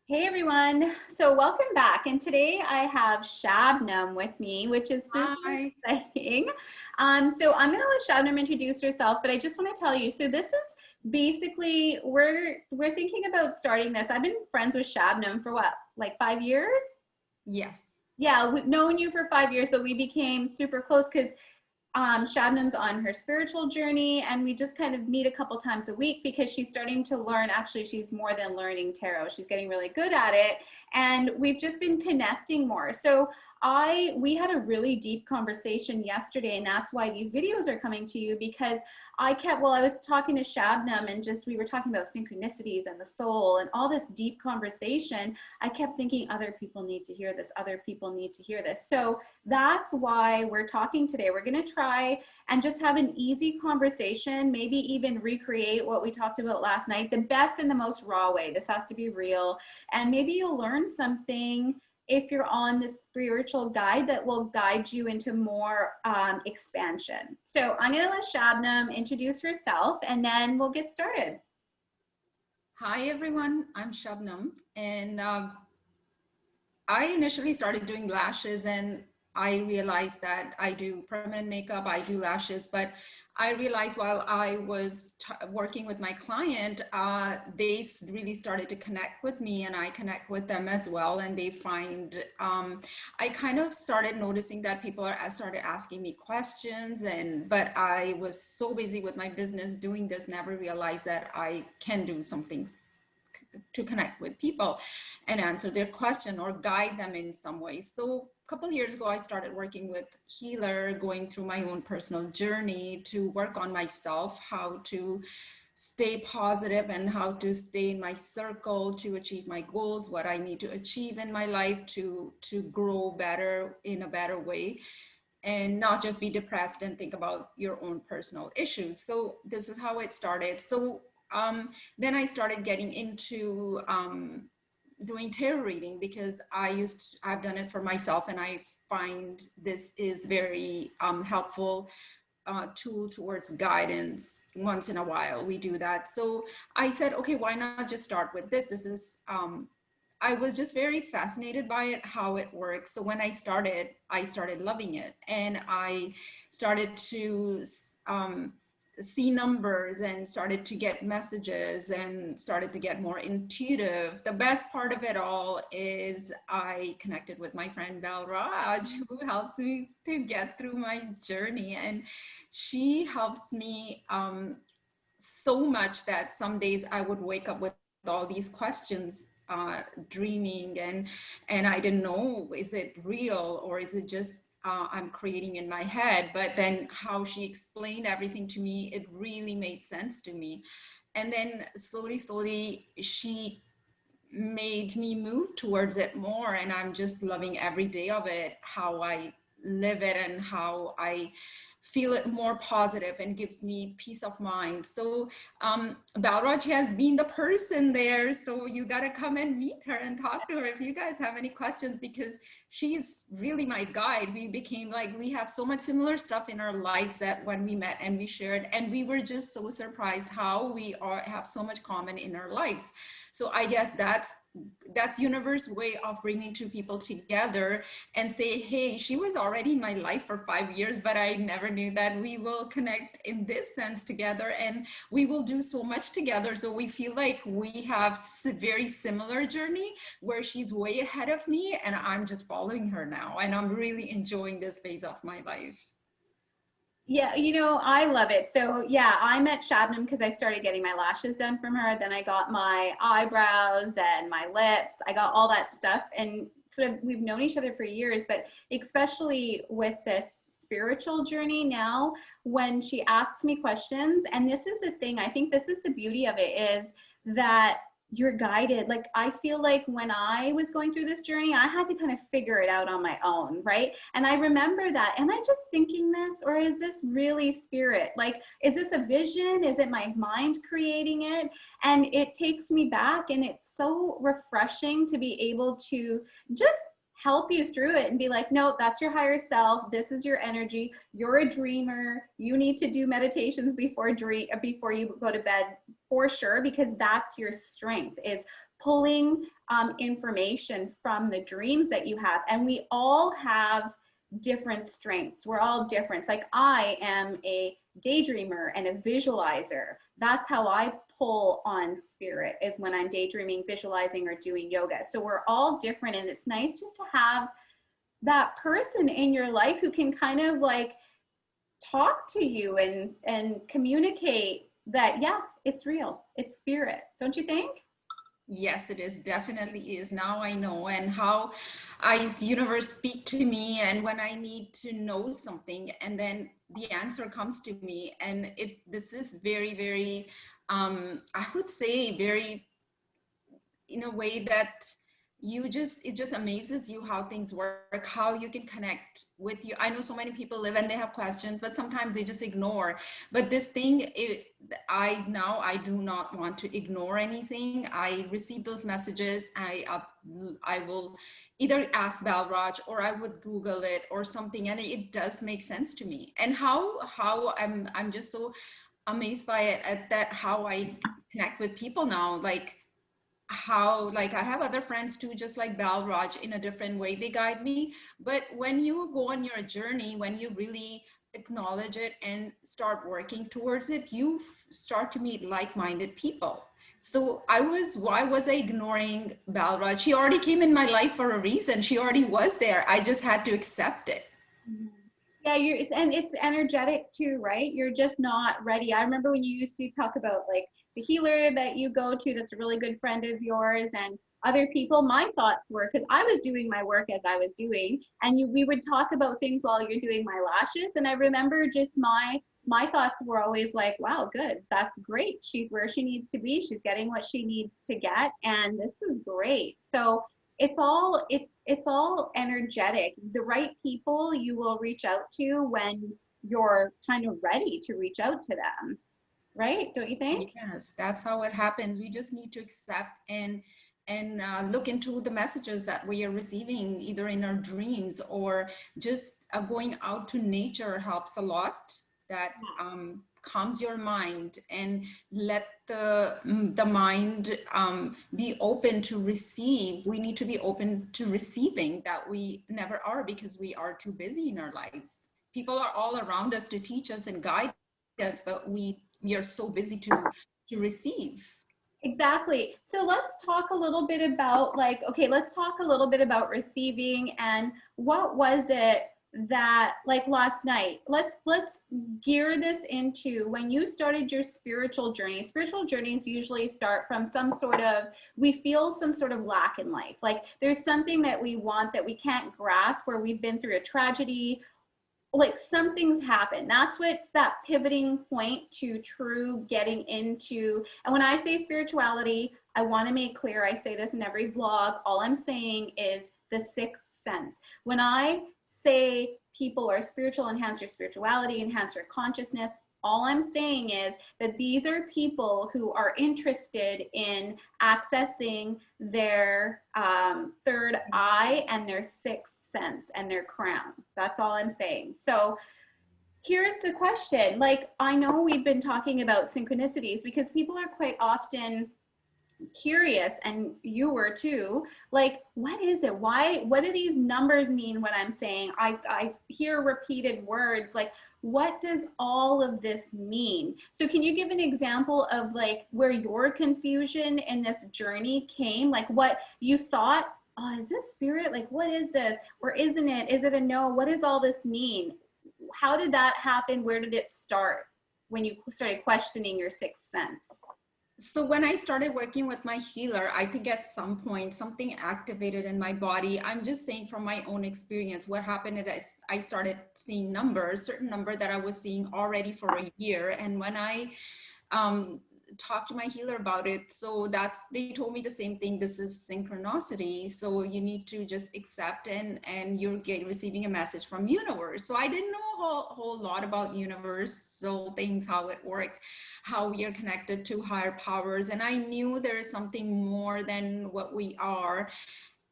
Hey everyone, so welcome back. And today I have Shabnam with me, which is super Hi. exciting. So I'm going to let Shabnam introduce herself, but I just want to tell you. So this is basically we're thinking about starting this. I've been friends with Shabnam for what, like 5 years? Yes. Yeah, we've known you for 5 years, but we became super close because Shabnam's on her spiritual journey, and we just kind of meet a couple times a week because she's starting to learn. Actually, she's more than learning tarot. She's getting really good at it, and we've just been connecting more. So we had a really deep conversation yesterday, and that's why these videos are coming to you because I was talking to Shabnam and just we were talking about synchronicities and the soul and all this deep conversation. I kept thinking other people need to hear this, other people need to hear this. So that's why we're talking today. We're going to try and just have an easy conversation, maybe even recreate what we talked about last night, the best and the most raw way. This has to be real. And maybe you'll learn something if you're on this spiritual guide that will guide you into more expansion. So I'm going to let Shabnam introduce herself and then we'll get started. Hi, everyone. I'm Shabnam. And I initially started doing lashes and I realized that I do permanent makeup, I do lashes, but I realized while I was working with my client, they really started to connect with me and I connect with them as well. And they find, I kind of started noticing that people started asking me questions but I was so busy with my business doing this, never realized that I can do something to connect with people and answer their question or guide them in some way. So a couple of years ago, I started working with healer, going through my own personal journey to work on myself, how to stay positive and how to stay in my circle to achieve my goals, what I need to achieve in my life to grow better in a better way and not just be depressed and think about your own personal issues. So this is how it started. So then I started getting into doing tarot reading because I've done it for myself and I find this is very helpful tool towards guidance. Once in a while we do that. So I said, okay, why not just start with this? This is I was just very fascinated by it, how it works. So when I started loving it, and I started to see numbers and started to get messages and started to get more intuitive. The best part of it all is I connected with my friend Bel Raj, who helps me to get through my journey. And she helps me so much that some days I would wake up with all these questions, dreaming, and I didn't know, is it real or is it just I'm creating in my head? But then how she explained everything to me, it really made sense to me. And then slowly, she made me move towards it more. And I'm just loving every day of it, how I live it and how I feel it more positive and gives me peace of mind. So Balraj has been the person there. So you got to come and meet her and talk to her if you guys have any questions, because she is really my guide. We became like, we have so much similar stuff in our lives that when we met and we shared, and we were just so surprised how we have so much common in our lives. So I guess that's universe way of bringing two people together and say, hey, she was already in my life for 5 years, but I never knew that we will connect in this sense together and we will do so much together. So we feel like we have very similar journey where she's way ahead of me and I'm just following her now. And I'm really enjoying this phase of my life. Yeah, I love it. So yeah, I met Shabnam because I started getting my lashes done from her. Then I got my eyebrows and my lips. I got all that stuff and sort of we've known each other for years, but especially with this spiritual journey now, when she asks me questions, and this is the thing, I think this is the beauty of it is that you're guided. Like I feel like when I was going through this journey, I had to kind of figure it out on my own, right? And I remember that, am I just thinking this or is this really spirit? Like, is this a vision? Is it my mind creating it? And it takes me back and it's so refreshing to be able to just help you through it and be like, no, that's your higher self. This is your energy. You're a dreamer. You need to do meditations before you go to bed for sure, because that's your strength, is pulling information from the dreams that you have. And we all have different strengths. We're all different. Like I am a daydreamer and a visualizer. That's how I pull on spirit, is when I'm daydreaming, visualizing, or doing yoga. So we're all different, and it's nice just to have that person in your life who can kind of like talk to you and communicate that, yeah, it's real, it's spirit. Don't you think? Yes, it is, definitely is. Now I know, and how universe speak to me, and when I need to know something, and then the answer comes to me, and this is very, very, I would say very, in a way that it just amazes you how things work, how you can connect with you. I know so many people live and they have questions, but sometimes they just ignore. But this thing, I do not want to ignore anything. I receive those messages. I will either ask Balraj, or I would Google it or something, and it does make sense to me. And how I'm just so amazed by it, at that, how I connect with people now, like how, like, I have other friends too, just like Balraj, in a different way they guide me. But when you go on your journey, when you really acknowledge it and start working towards it, you start to meet like-minded people. So why was I ignoring Balraj? She already came in my life for a reason. She already was there. I just had to accept it. Yeah, and it's energetic too, right? You're just not ready. I remember when you used to talk about like the healer that you go to, that's a really good friend of yours, and other people. My thoughts were, because I was doing my work as I was doing, and we would talk about things while you're doing my lashes, and I remember just my thoughts were always like, wow, good, that's great. She's where she needs to be. She's getting what she needs to get, and this is great. So it's all energetic. The right people you will reach out to when you're kind of ready to reach out to them, right? Don't you think? Yes, that's how it happens. We just need to accept and look into the messages that we are receiving, either in our dreams, or just going out to nature helps a lot. That calms your mind, and let the mind be open to receive. We need to be open to receiving, that we never are, because we are too busy in our lives. People are all around us to teach us and guide us, but we are so busy to receive. Exactly. So let's talk a little bit about let's talk a little bit about receiving, and what was it that, like, last night, let's gear this into when you started your spiritual journey. Spiritual journeys usually start from we feel some sort of lack in life. Like there's something that we want that we can't grasp, where we've been through a tragedy, like something's happened. That's what's that pivoting point to true getting into. And when I say spirituality, I want to make clear, I say this in every vlog, all I'm saying is the sixth sense. When I say people are spiritual, enhance your spirituality, enhance your consciousness, all I'm saying is that these are people who are interested in accessing their third eye and their sixth sense and their crown. That's all I'm saying. So here's the question. Like, I know we've been talking about synchronicities because people are quite often curious, and you were too, like, what is it? What do these numbers mean when I'm saying I hear repeated words? Like, what does all of this mean? So can you give an example of like where your confusion in this journey came? Like what you thought, oh, is this spirit? Like, what is this? Or isn't it? Is it a no? What does all this mean? How did that happen? Where did it start when you started questioning your sixth sense? So when I started working with my healer, I think at some point something activated in my body. I'm just saying from my own experience, what happened is I started seeing numbers, certain number that I was seeing already for a year. And when I talked to my healer about it, so they told me the same thing. This is synchronicity. So you need to just accept, and you're receiving a message from universe. So I didn't know a whole lot about universal things, how it works, how we are connected to higher powers. And I knew there is something more than what we are.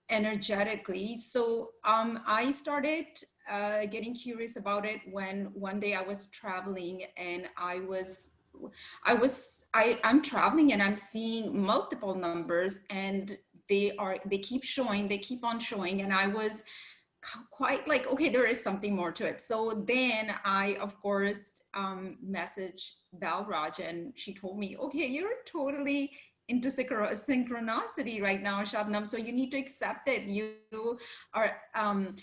energetically. So I started getting curious about it when one day I was traveling, and I'm traveling and I'm seeing multiple numbers, and they keep showing, they keep on showing, and I was quite like, okay, there is something more to it. So then I, of course, messaged Val Raj, and she told me, okay, you're totally into synchronicity right now, Shabnam. So you need to accept it. You are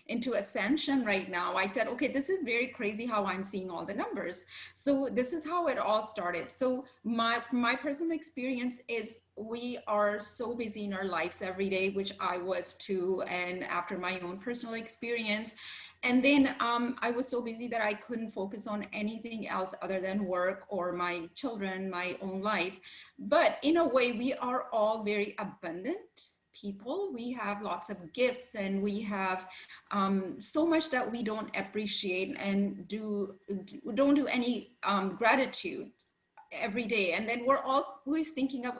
into ascension right now. I said, okay, this is very crazy how I'm seeing all the numbers. So this is how it all started. So my personal experience is we are so busy in our lives every day, which I was too, and after my own personal experience. And then I was so busy that I couldn't focus on anything else other than work or my children, my own life. But in a way, we are all very abundant people. We have lots of gifts, and we have so much that we don't appreciate and don't do any gratitude every day. And then we're always thinking of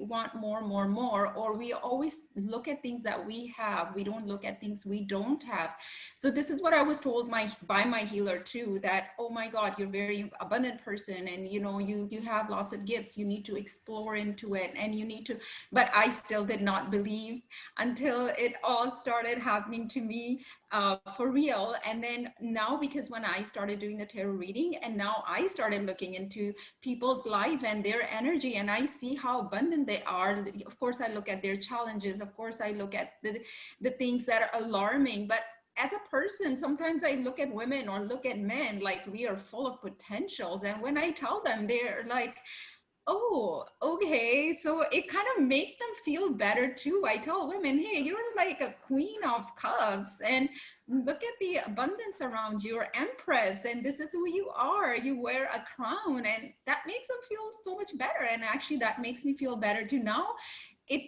want more, more, more, or we always look at things that we have. We don't look at things we don't have. So this is what I was told by my healer too, that, oh my God, you're a very abundant person, and you have lots of gifts. You need to explore into it, and you need to. But I still did not believe until it all started happening to me for real. And then now, because when I started doing the tarot reading, and now I started looking into people's life and their energy, and I see how abundant they are. Of course, I look at their challenges. Of course, I look at the things that are alarming. But as a person, sometimes I look at women or look at men like we are full of potentials. And when I tell them, they're like, oh, okay. So it kind of makes them feel better too. I tell women, hey, you're like a queen of cups, and look at the abundance around you. You're empress, and this is who you are. You wear a crown, and that makes them feel so much better. And actually, that makes me feel better too. Now it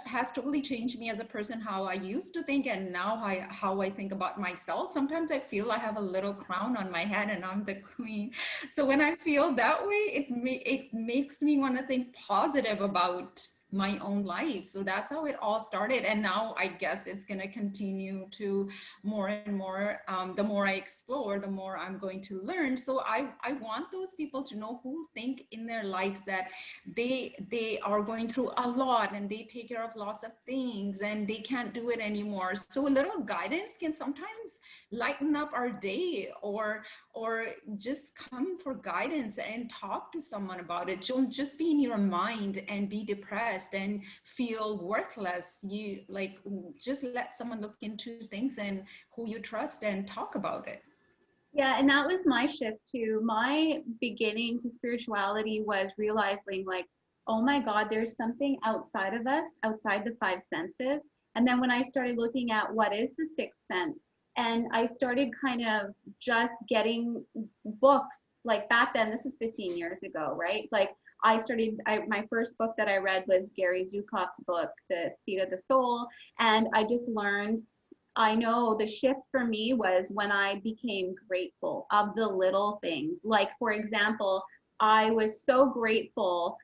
has totally changed me as a person, how I used to think, and now how I think about myself. Sometimes I feel I have a little crown on my head and I'm the queen. So when I feel that way, it makes me want to think positive about my own life. So that's how it all started. And now I guess it's going to continue to more and more. The more I explore, the more I'm going to learn. So I want those people to know, who think in their lives that they are going through a lot, and they take care of lots of things, and they can't do it anymore. So a little guidance can sometimes lighten up our day, or just come for guidance and talk to someone about it. Don't just be in your mind and be depressed and feel worthless. You like, just let someone look into things and who you trust and talk about it. Yeah, and that was my shift too. My beginning to spirituality was realizing, like, oh my God, there's something outside of us, outside the five senses. And then when I started looking at what is the sixth sense, and I started kind of just getting books, like back then, this is 15 years ago, right? Like my first book that I read was Gary Zukav's book, The Seat of the Soul. And I just learned, I know the shift for me was when I became grateful of the little things. Like, for example, I was so grateful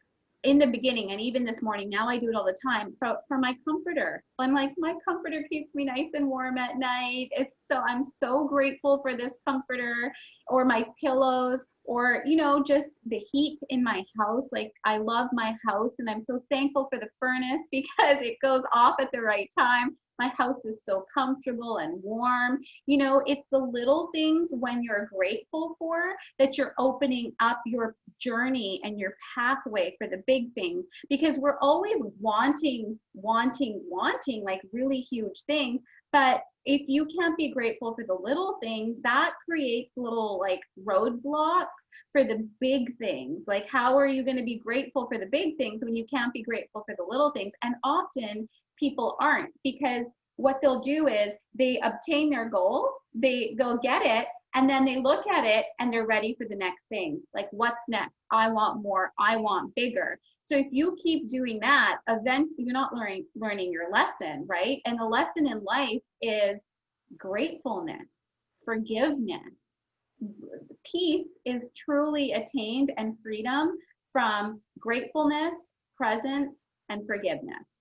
in the beginning, and even this morning, now I do it all the time, for my comforter. I'm like, my comforter keeps me nice and warm at night. I'm so grateful for this comforter, or my pillows, or, just the heat in my house. Like, I love my house, and I'm so thankful for the furnace because it goes off at the right time. My house is so comfortable and warm. It's the little things when you're grateful for that you're opening up your journey and your pathway for the big things, because we're always wanting like really huge things. But if you can't be grateful for the little things, that creates little like roadblocks for the big things. Like, how are you going to be grateful for the big things when you can't be grateful for the little things? And often people aren't, because what they'll do is they obtain their goal, they'll get it, and then they look at it and they're ready for the next thing. Like, what's next? I want more, I want bigger. So if you keep doing that, eventually you're not learning your lesson, right? And the lesson in life is gratefulness, forgiveness. Peace is truly attained, and freedom from gratefulness, presence, and forgiveness.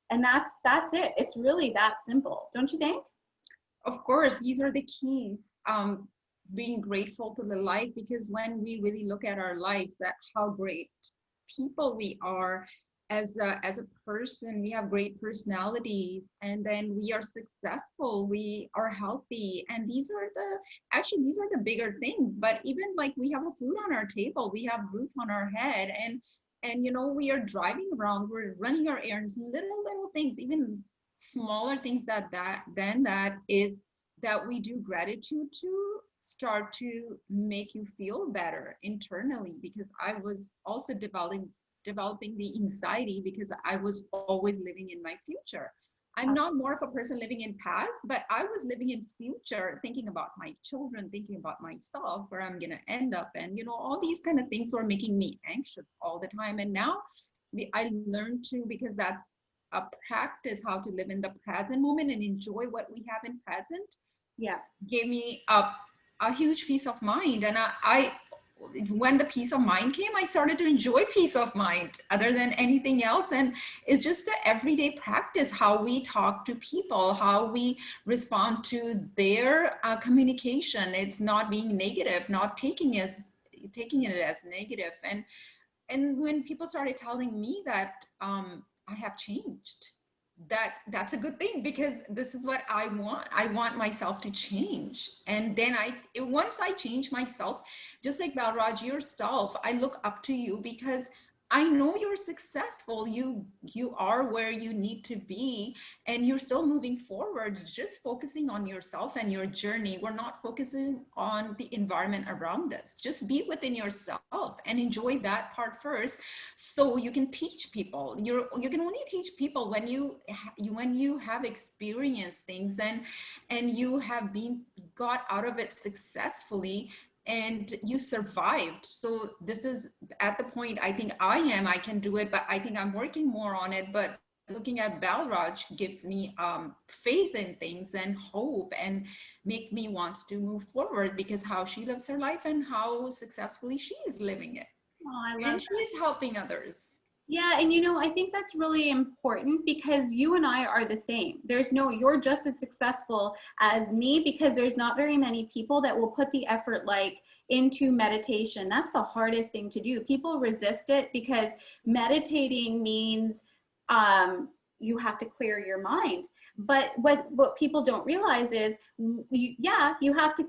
And that's it. It's really that simple, don't you think? Of course, these are the keys. Being grateful to the life, because when we really look at our lives, that how great people we are as a person, we have great personalities, and then we are successful, we are healthy, and these are the bigger things. But even like we have a food on our table, we have roof on our head, and you know, we are driving around, we're running our errands, little things, even smaller things that is that we do gratitude to start to make you feel better internally. Because I was also developing the anxiety because I was always living in my future. I'm not more of a person living in past, but I was living in future, thinking about my children, thinking about myself, where I'm gonna end up, and you know, all these kind of things were making me anxious all the time. And now I learned to, because that's a practice, how to live in the present moment and enjoy what we have in present. Yeah. Gave me a huge peace of mind. And when the peace of mind came, I started to enjoy peace of mind other than anything else. And it's just the everyday practice, how we talk to people, how we respond to their communication. It's not being negative, not taking it as negative. And when people started telling me that I have changed, that's a good thing, because this is what I want myself to change. And then once I change myself, just like Balraj yourself, I look up to you because I know you're successful. You are where you need to be, and you're still moving forward, just focusing on yourself and your journey. We're not focusing on the environment around us. Just be within yourself and enjoy that part first, so you can teach people. You can only teach people when you have experienced things, and you have got out of it successfully, and you survived. So this is at the point I think I can do it, but I think I'm working more on it. But looking at Balraj gives me faith in things and hope, and make me want to move forward, because how she lives her life and how successfully she is living it. Oh, I love And that. she is helping others. Yeah, and you know, I think that's really important because you and I are the same. You're just as successful as me, because there's not very many people that will put the effort like into meditation. That's the hardest thing to do. People resist it because meditating means you have to clear your mind. But what people don't realize is, you have to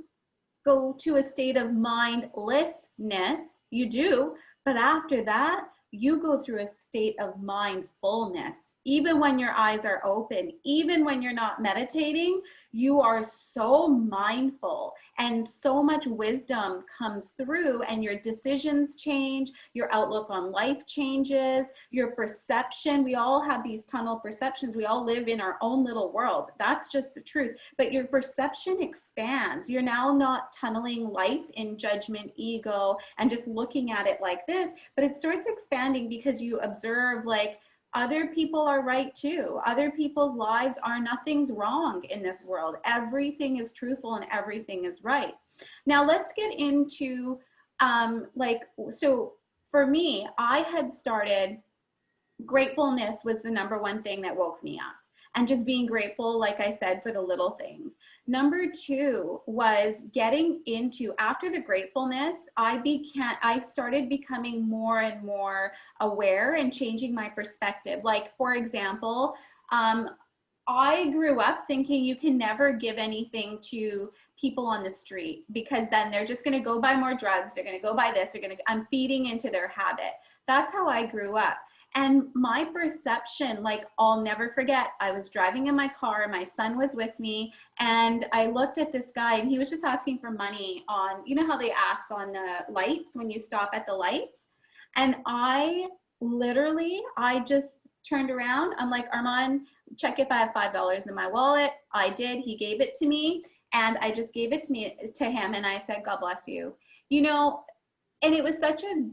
go to a state of mindlessness. You do, but after that, you go through a state of mindfulness. Even when your eyes are open, even when you're not meditating, you are so mindful, and so much wisdom comes through, and your decisions change, your outlook on life changes, your perception. We all have these tunnel perceptions. We all live in our own little world. That's just the truth. But your perception expands. You're now not tunneling life in judgment, ego, and just looking at it like this, but it starts expanding because you observe, like, other people are right too. Other people's lives are, nothing's wrong in this world. Everything is truthful and everything is right. Now let's get into so for me, I had started, gratefulness was the number one thing that woke me up. And just being grateful, like I said, for the little things. Number two was getting into, after the gratefulness, I started becoming more and more aware and changing my perspective. Like, for example, I grew up thinking you can never give anything to people on the street, because then they're just going to go buy more drugs. They're going to go buy this. I'm feeding into their habit. That's how I grew up. And my perception, like, I'll never forget, I was driving in my car, my son was with me, and I looked at this guy, and he was just asking for money on, you know how they ask on the lights when you stop at the lights? And I just turned around. I'm like, Armand, check if I have $5 in my wallet. I did. He gave it to me, and I just gave it to him, and I said, God bless you. You know, and it was such a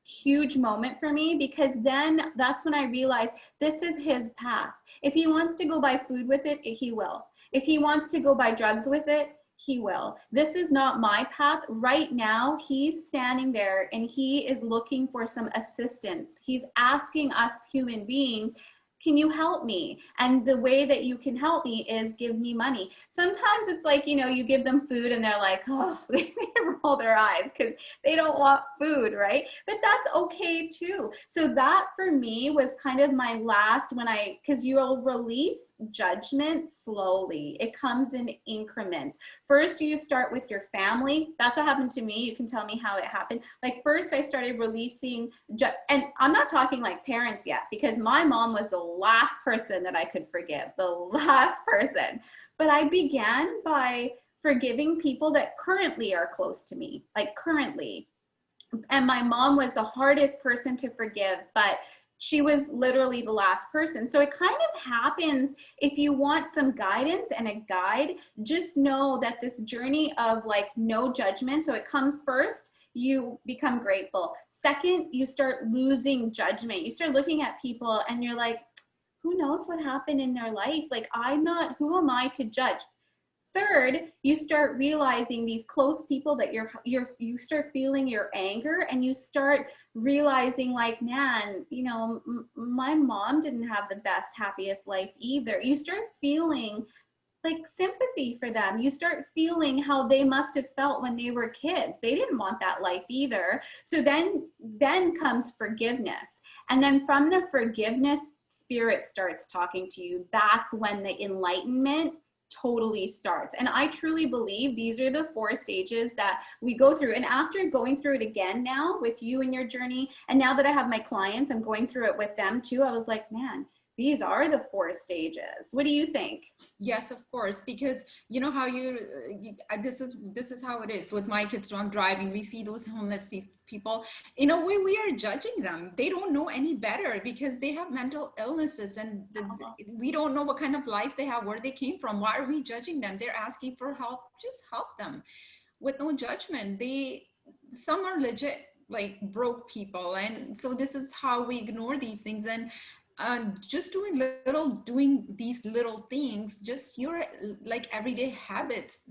huge moment for me, because then that's when I realized this is his path. If he wants to go buy food with it, he will. If he wants to go buy drugs with it, he will. This is not my path. Right now, he's standing there and he is looking for some assistance. He's asking us human beings, can you help me? And the way that you can help me is give me money. Sometimes it's like, you know, you give them food and they're like, oh, they roll their eyes because they don't want food, right? But that's okay too. So that for me was kind of my last, because you'll release judgment slowly. It comes in increments. First, you start with your family. That's what happened to me. You can tell me how it happened. Like first I started releasing, and I'm not talking like parents yet, because my mom was the last person that I could forgive, the last person. But I began by forgiving people that currently are close to me, like currently. And my mom was the hardest person to forgive, but she was literally the last person. So it kind of happens. If you want some guidance and a guide, just know that this journey of like no judgment. So it comes first, you become grateful. Second, you start losing judgment. You start looking at people and you're like, who knows what happened in their life? Like, who am I to judge? Third, you start realizing these close people that you start feeling your anger, and you start realizing like, man, you know, my mom didn't have the best, happiest life either. You start feeling like sympathy for them. You start feeling how they must have felt when they were kids. They didn't want that life either. So then comes forgiveness. And then from the forgiveness, spirit starts talking to you. That's when the enlightenment totally starts. And I truly believe these are the 4 stages that we go through. And after going through it again now with you and your journey, and now that I have my clients, I'm going through it with them too. I was like, man, these are the 4 stages. What do you think? Yes, of course, because you know how this is how it is with my kids. So I'm driving, we see those homeless people. In a way, we are judging them. They don't know any better because they have mental illnesses, and we don't know what kind of life they have, where they came from. Why are we judging them? They're asking for help. Just help them with no judgment. Some are legit like broke people, and so this is how we ignore these things. And just doing these little things, just your like everyday habits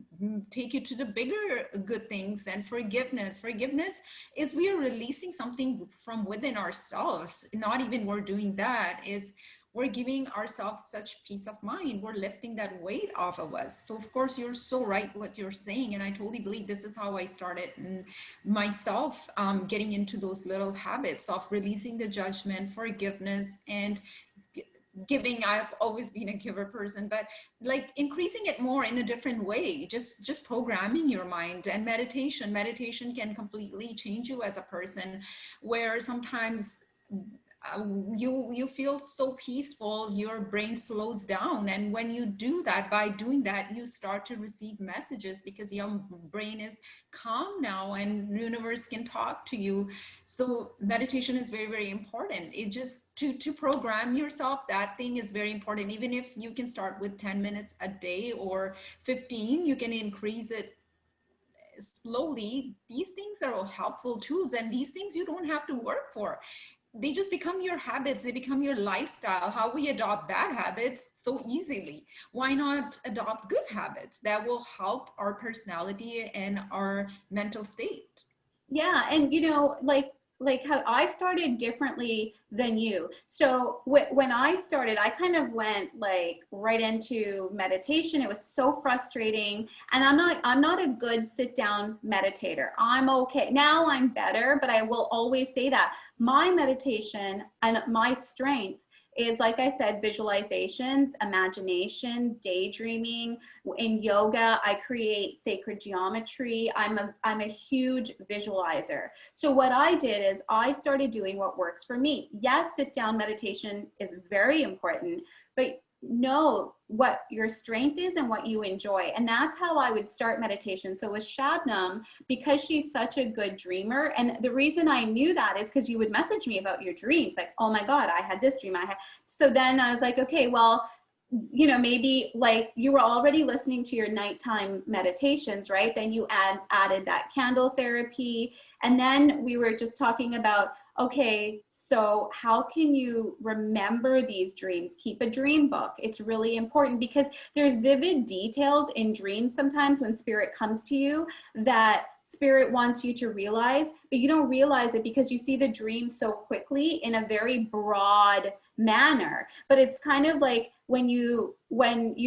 take you to the bigger good things. And forgiveness is we are releasing something from within ourselves. Not even we're doing that, is we're giving ourselves such peace of mind. We're lifting that weight off of us. So of course, you're so right what you're saying. And I totally believe this is how I started myself, getting into those little habits of releasing the judgment, forgiveness, and giving. I've always been a giver person, but like increasing it more in a different way, just programming your mind. And meditation can completely change you as a person, where sometimes you feel so peaceful, your brain slows down. And when you do that, by doing that, you start to receive messages because your brain is calm now and universe can talk to you. So meditation is very, very important. It just to program yourself, that thing is very important. Even if you can start with 10 minutes a day or 15, you can increase it slowly. These things are all helpful tools, and these things you don't have to work for. They just become your habits. They become your lifestyle. How we adopt bad habits so easily. Why not adopt good habits that will help our personality and our mental state? Yeah, and you know, like how I started differently than you. So when I started, I kind of went like right into meditation. It was so frustrating, and I'm not a good sit down meditator. I'm okay now. I'm better, but I will always say that my meditation and my strength is, like I said, visualizations, imagination, daydreaming. In yoga, I create sacred geometry. I'm a huge visualizer. So what I did is I started doing what works for me. Yes, sit down meditation is very important, but know what your strength is and what you enjoy. And that's how I would start meditation. So with Shabnam, because she's such a good dreamer, and the reason I knew that is because you would message me about your dreams, like, oh my God, I had this dream. So then I was like, okay, well, you know, maybe like you were already listening to your nighttime meditations, right? Then you added that candle therapy. And then we were just talking about, okay, so how can you remember these dreams? Keep a dream book. It's really important because there's vivid details in dreams sometimes when spirit comes to you that spirit wants you to realize, but you don't realize it because you see the dream so quickly in a very broad manner. But it's kind of like when you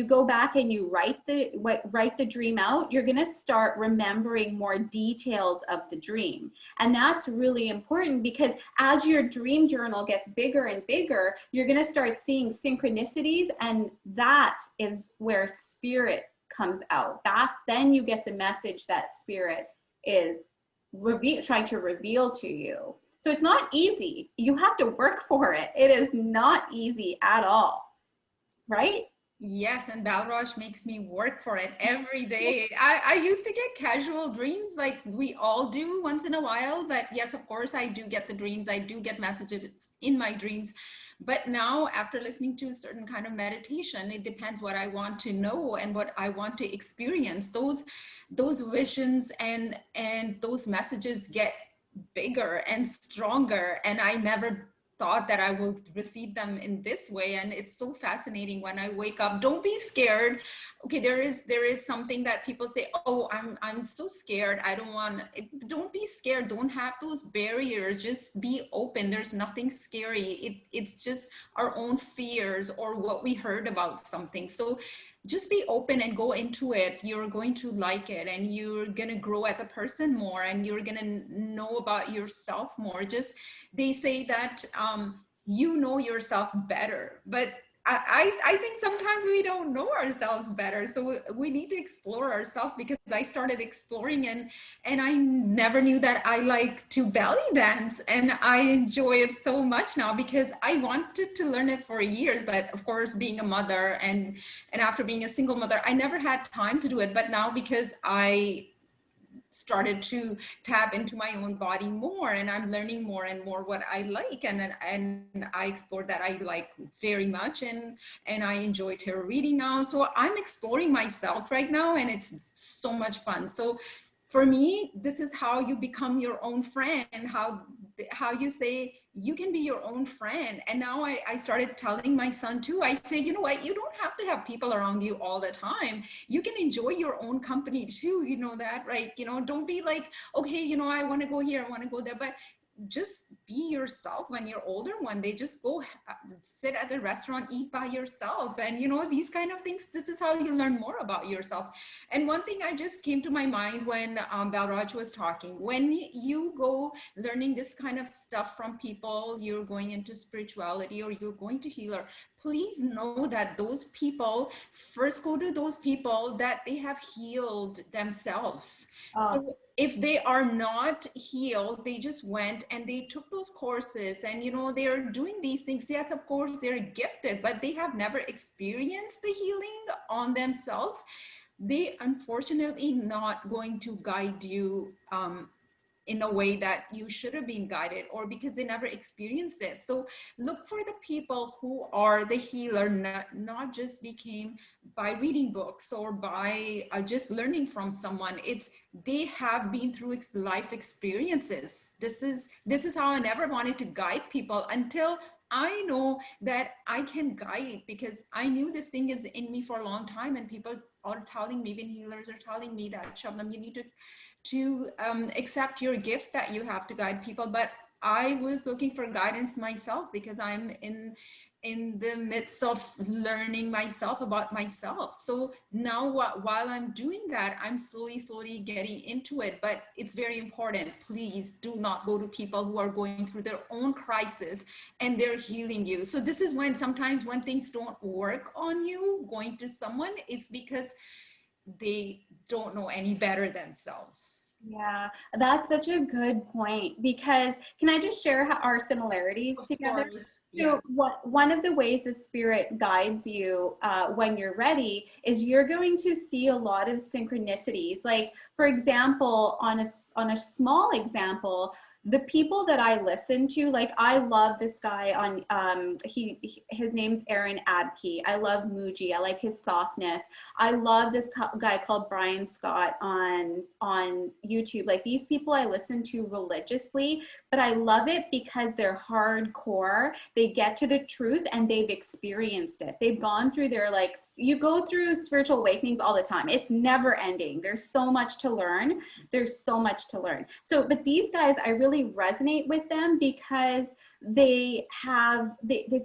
go back and you write the dream out, you're going to start remembering more details of the dream. And that's really important, because as your dream journal gets bigger and bigger, you're going to start seeing synchronicities, and that is where spirit comes out. That's then you get the message that spirit is trying to reveal to you. So it's not easy. You have to work for it. It is not easy at all, right? Yes, and Balraj makes me work for it every day. I used to get casual dreams like we all do once in a while, but yes, of course, I do get the dreams. I do get messages in my dreams. But now, after listening to a certain kind of meditation, it depends what I want to know and what I want to experience. Those visions and those messages get bigger and stronger, and I never thought that I will receive them in this way. And it's so fascinating when I wake up. Don't be scared. Okay, there is something that people say, oh, I'm so scared, I don't want. Don't be scared. Don't have those barriers. Just be open. There's nothing scary. It's just our own fears or what we heard about something. So just be open and go into it. You're going to like it, and you're going to grow as a person more, and you're going to know about yourself more. Just, they say that you know yourself better, but I think sometimes we don't know ourselves better. So we need to explore ourselves, because I started exploring and I never knew that I like to belly dance, and I enjoy it so much now, because I wanted to learn it for years. But of course, being a mother and after being a single mother, I never had time to do it. But now, because I started to tap into my own body more, and I'm learning more and more what I like, and I explored that I like very much, and I enjoy tarot reading now. So I'm exploring myself right now, and it's so much fun. So for me, this is how you become your own friend, how you say you can be your own friend. And now I started telling my son too. I say, you know what, you don't have to have people around you all the time. You can enjoy your own company too. You know that, right? You know, don't be like, okay, you know, I want to go here, I want to go there, but just be yourself. When you're older, one day, just go sit at the restaurant, eat by yourself, and you know, these kind of things. This is how you learn more about yourself. And one thing I just came to my mind when Balraj was talking, when you go learning this kind of stuff from people, you're going into spirituality or you're going to healer, please know that those people, first go to those people that they have healed themselves. So if they are not healed, they just went and they took those courses, and you know, they're doing these things. Yes, of course, they're gifted, but they have never experienced the healing on themselves. They unfortunately not going to guide you in a way that you should have been guided, or because they never experienced it. So look for the people who are the healer, not just became by reading books or by just learning from someone. It's they have been through life experiences. This is how I never wanted to guide people until I know that I can guide, because I knew this thing is in me for a long time, and people are telling me, even healers are telling me that, Shabnam, you need to accept your gift that you have to guide people. But I was looking for guidance myself, because I'm in the midst of learning myself about myself. So now while I'm doing that, I'm slowly getting into it. But it's very important. Please do not go to people who are going through their own crisis and they're healing you. So this is when sometimes when things don't work on you, going to someone is because they don't know any better themselves. Yeah, that's such a good point, because can I just share our similarities together? Yeah. So one of the ways the spirit guides you when you're ready is you're going to see a lot of synchronicities. Like, for example, on a small example, the people that I listen to, like I love this guy on, his name's Aaron Abke. I love Muji. I like his softness. I love this guy called Brian Scott on YouTube. Like, these people I listen to religiously, but I love it because they're hardcore. They get to the truth and they've experienced it. They've gone through their, like, you go through spiritual awakenings all the time. It's never ending. There's so much to learn. There's so much to learn. So, but these guys, I really really resonate with them because they've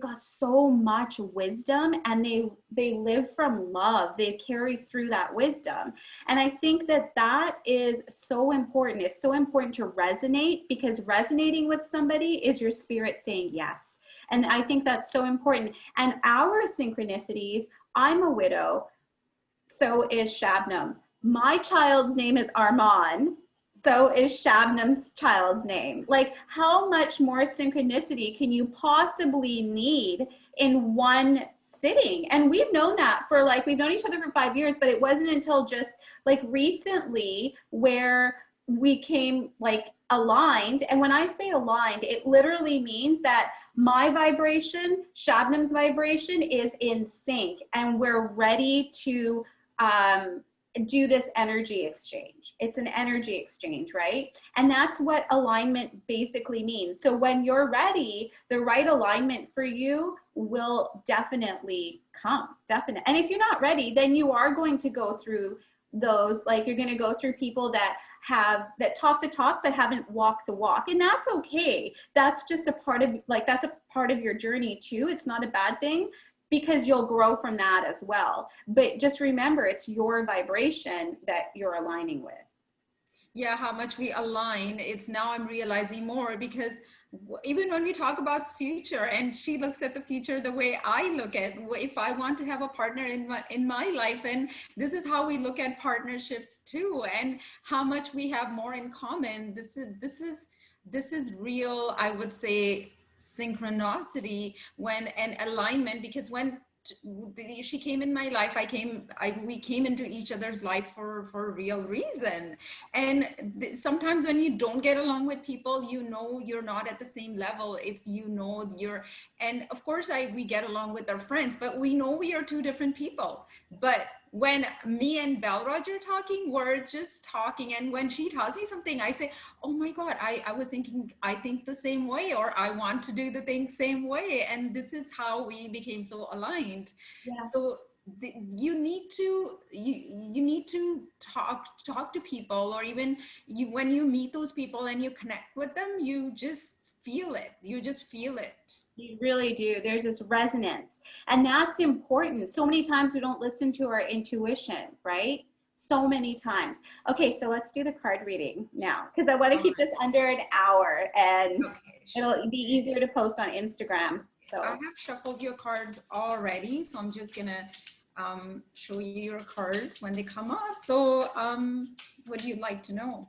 got so much wisdom, and they live from love. They carry through that wisdom. And I think that is so important. It's so important to resonate, because resonating with somebody is your spirit saying yes. And I think that's so important. And our synchronicities, I'm a widow, so is Shabnam. My child's name is Arman, so is Shabnam's child's name. Like, how much more synchronicity can you possibly need in one sitting? And we've known that for like, we've known each other for 5 years, but it wasn't until just like recently where we came like aligned. And when I say aligned, it literally means that my vibration, Shabnam's vibration is in sync, and we're ready to do this energy exchange. It's an energy exchange, right? And that's what alignment basically means. So when you're ready, the right alignment for you will definitely come, definitely. And if you're not ready, then you are going to go through those, like you're going to go through people that talk the talk but haven't walked the walk, and that's okay. That's just a part of, like, that's a part of your journey too. It's not a bad thing, because you'll grow from that as well. But just remember, it's your vibration that you're aligning with. Yeah, how much we align. It's now I'm realizing more, because even when we talk about future, and she looks at the future the way I look at, if I want to have a partner in my life, and this is how we look at partnerships too, and how much we have more in common. This is real, I would say, synchronicity, when an alignment, because when she came in my life, we came into each other's life for a real reason. And sometimes when you don't get along with people, you know you're not at the same level. It's, you know, and of course we get along with our friends, but we know we are two different people. But when me and Balraj are talking, we're just talking, and when she tells me something, I say, oh my God, I was thinking, I think the same way, or I want to do the thing same way. And this is how we became so aligned. Yeah. So you need to talk to people, or even when you meet those people and you connect with them, you just feel it. You really do. There's this resonance, and that's important. So many times we don't listen to our intuition, right? So many times. Okay, so let's do the card reading now, because I want to keep this under an hour, and it'll be easier to post on Instagram. So I have shuffled your cards already, so I'm just gonna show you your cards when they come up. So what do you like to know?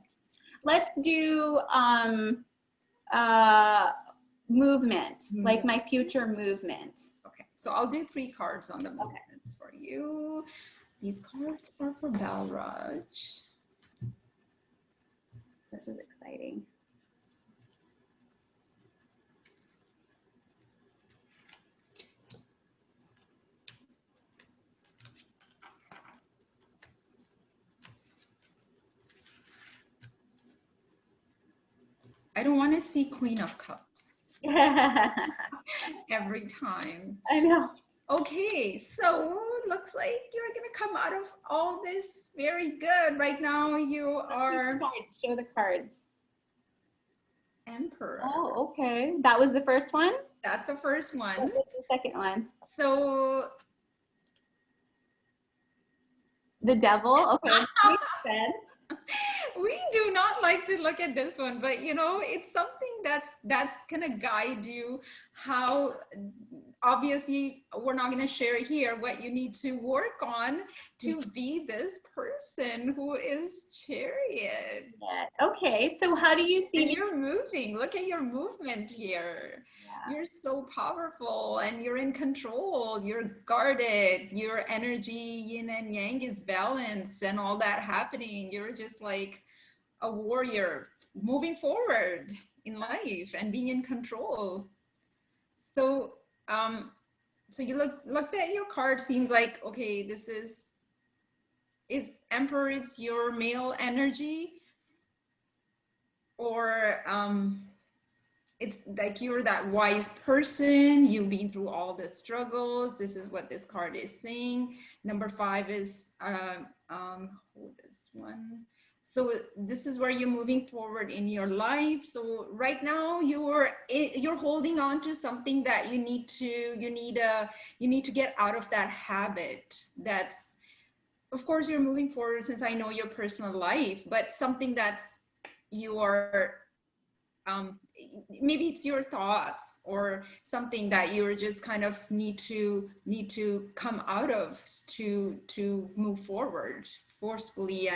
let's do movement, like my future movement. Okay, so I'll do 3 cards on the movements for you. These cards are for Balraj. This is exciting. I don't want to see Queen of Cups every time. I know. Okay, so looks like you're gonna come out of all this very good. Right now you are Show the cards. Emperor. Oh, okay. That was the first one? That's the first one. What was the second one? So the Devil. Okay. Makes sense. We do not like to look at this one, but you know, it's something that's gonna guide you how. Obviously, we're not going to share here what you need to work on to be this person who is Chariot. Yeah. Okay, so how do you see? And you're moving. Look at your movement here. Yeah. You're so powerful, and you're in control. You're guarded. Your energy, yin and yang, is balanced, and all that happening. You're just like a warrior moving forward in life and being in control. So so you looked at your card, seems like, okay, this is Emperor is your male energy, or it's like you're that wise person, you've been through all the struggles. This is what this card is saying. Number 5 is hold this one. So this is where you're moving forward in your life. So right now you're holding on to something that you need to get out of that habit. That's, of course, you're moving forward since I know your personal life, but something that's your maybe it's your thoughts or something that you're just kind of need to come out of to move forward forcefully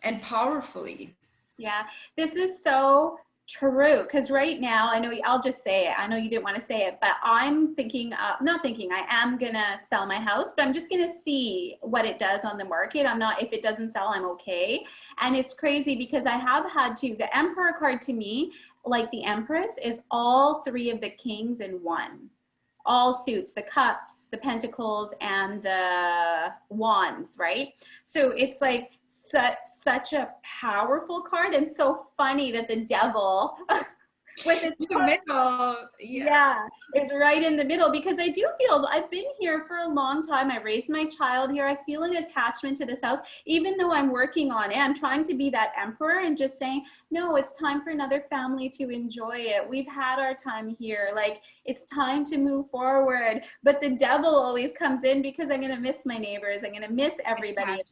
and powerfully. Yeah, this is so true. Because right now, I know I'll just say it. I know you didn't want to say it, but I'm thinking, not thinking, I am going to sell my house, but I'm just going to see what it does on the market. I'm not, if it doesn't sell, I'm okay. And it's crazy because I have had to, the Emperor card to me, like the Empress, is all three of the kings in one. All suits, the cups, the pentacles, and the wands, right? So it's like such a powerful card, and so funny that the devil with its The middle, yeah, is right in the middle, because I do feel I've been here for a long time. I raised my child here. I feel an attachment to this house, even though I'm working on it. I'm trying to be that emperor and just saying, no, it's time for another family to enjoy it. We've had our time here. Like, it's time to move forward. But the devil always comes in because I'm going to miss my neighbors. I'm going to miss everybody.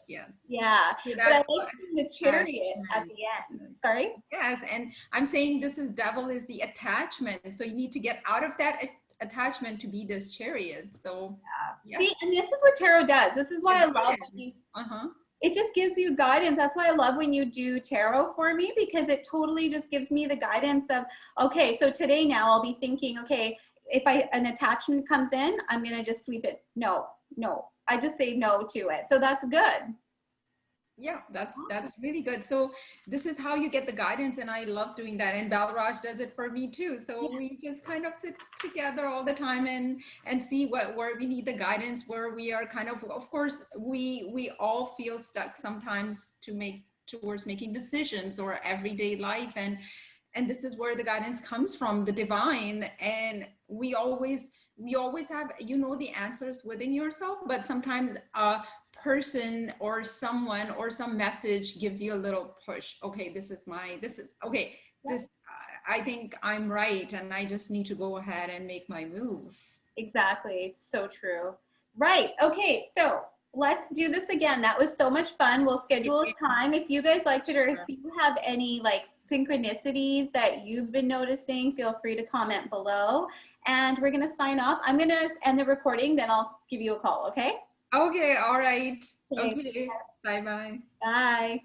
yes. Yeah. So But I that's like the chariot at the end. Sorry? Yes, and I'm saying this is devil is the attachment. So you need to get out of that attachment to be this chariot. So yes. See, and this is what tarot does. This is why I love these. Uh-huh. It just gives you guidance. That's why I love when you do tarot for me, because it totally just gives me the guidance of, okay, so today now I'll be thinking, okay, if an attachment comes in, I'm going to just sweep it. No. I just say no to it. So that's good. Yeah, that's really good. So this is how you get the guidance, and I love doing that. And Balraj does it for me too. So yeah, we just kind of sit together all the time and see where we need the guidance, where we are kind of course, we all feel stuck sometimes towards making decisions or everyday life, and this is where the guidance comes from, the divine. And we always have, the answers within yourself, but sometimes person or someone or some message gives you a little push. Okay, I think I'm right, and I just need to go ahead and make my move. Exactly. It's so true. Right. Okay, so let's do this again. That was so much fun. We'll schedule a time if you guys liked it, or if you have any like synchronicities that you've been noticing, feel free to comment below. And we're going to sign off. I'm going to end the recording, then I'll give you a call, okay? Okay, all right. Okay. Bye-bye. Bye.